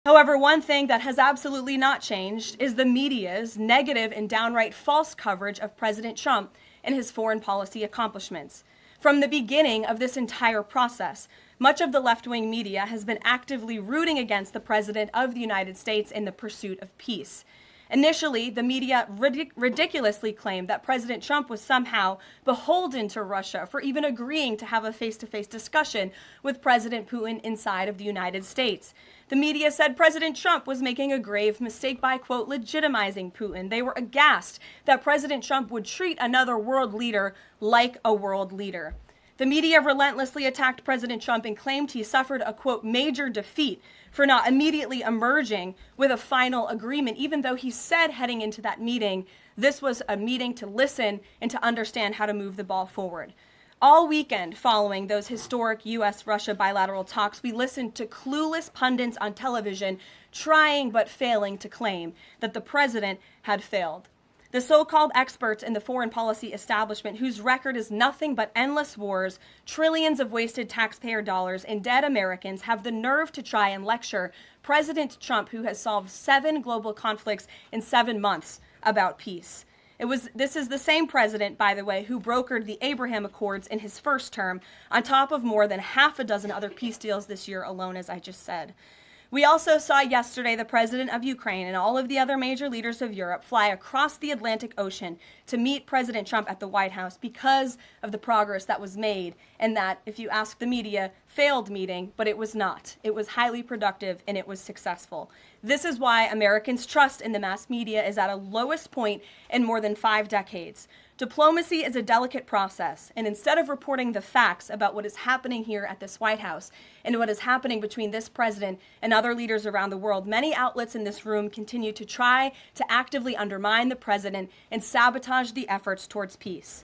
However, one thing that has absolutely not changed is the media's negative and downright false coverage of President Trump and his foreign policy accomplishments. From the beginning of this entire process, much of the left-wing media has been actively rooting against the President of the United States in the pursuit of peace. Initially, the media ridiculously claimed that President Trump was somehow beholden to Russia for even agreeing to have a face-to-face discussion with President Putin inside of the United States. The media said President Trump was making a grave mistake by, quote, legitimizing Putin. They were aghast that President Trump would treat another world leader like a world leader. The media relentlessly attacked President Trump and claimed he suffered a, quote, major defeat for not immediately emerging with a final agreement, even though he said heading into that meeting, this was a meeting to listen and to understand how to move the ball forward. All weekend following those historic U.S.-Russia bilateral talks, we listened to clueless pundits on television trying but failing to claim that the president had failed. The so-called experts in the foreign policy establishment, whose record is nothing but endless wars, trillions of wasted taxpayer dollars, and dead Americans, have the nerve to try and lecture President Trump, who has solved 7 global conflicts in 7 months, about peace. This is the same president, by the way, who brokered the Abraham Accords in his first term, on top of more than half a dozen other peace deals this year alone, as I just said. We also saw yesterday the president of Ukraine and all of the other major leaders of Europe fly across the Atlantic Ocean to meet President Trump at the White House because of the progress that was made, and that, if you ask the media, failed meeting, but it was not. It was highly productive and it was successful. This is why Americans' trust in the mass media is at a lowest point in more than 5 decades. Diplomacy is a delicate process, and instead of reporting the facts about what is happening here at this White House and what is happening between this president and other leaders around the world, many outlets in this room continue to try to actively undermine the president and sabotage the efforts towards peace.